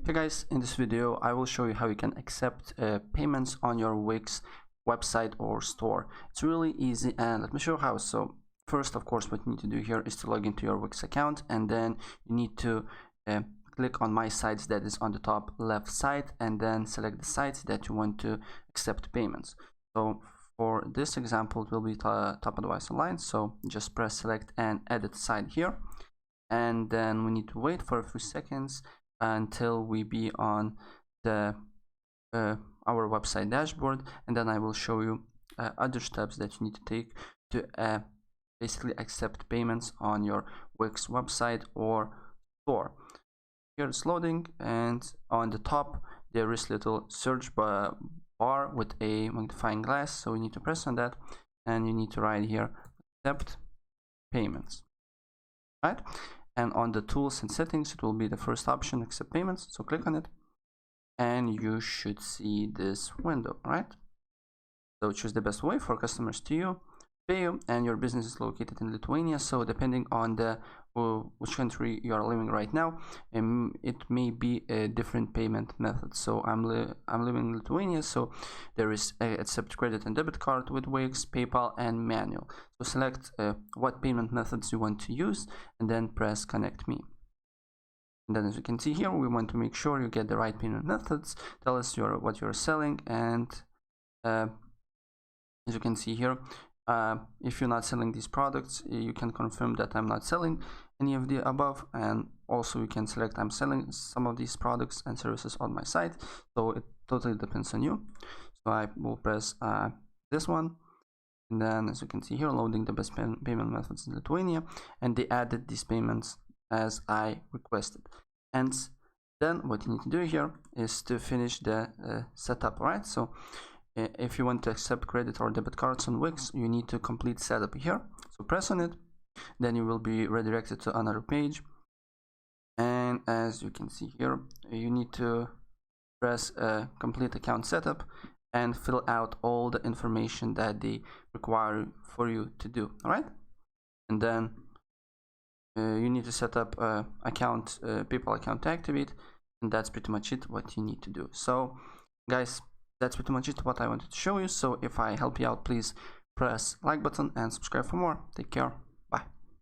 Hey guys, in this video I will show you how you can accept payments on your Wix website or store. It's really easy, and let me show you how. So first, of course, what you need to do here is to log into your Wix account, and then you need to click on My Sites, that is on the top left side, and then select the sites that you want to accept payments. So for this example, it will be Top Advice Online, so just press select and edit site here, and then we need to wait for a few seconds until we be on the our website dashboard, and then I will show you other steps that you need to take to basically accept payments on your Wix website or store. Here it's loading, and on the top there is little search bar with a magnifying glass, so we need to press on that, and you need to write here accept payments, right? And on the tools and settings, it will be the first option, accept payments. So click on it, and you should see this window, right? So choose the best way for customers to pay you, and your business is located in Lithuania. So depending on the which country you are living right now, it may be a different payment method. So I'm living in Lithuania, so there is accept credit and debit card with Wix, PayPal, and manual. So select what payment methods you want to use, and then press connect me. And then, as you can see here, we want to make sure you get the right payment methods. Tell us what you're selling, and as you can see here, if you're not selling these products, you can confirm that I'm not selling any of the above, and also you can select I'm selling some of these products and services on my site. So it totally depends on you. So I will press this one, and then as you can see here, loading the best payment methods in Lithuania, and they added these payments as I requested. And then what you need to do here is to finish the setup, right? So if you want to accept credit or debit cards on Wix, you need to complete setup here. So press on it, then you will be redirected to another page, and as you can see here, you need to press complete account setup and fill out all the information that they require for you to do. All right, and then you need to set up account PayPal account to activate, and that's pretty much it what you need to do. So guys, that's pretty much it what I wanted to show you. So if I help you out, please press like button and subscribe for more. Take care.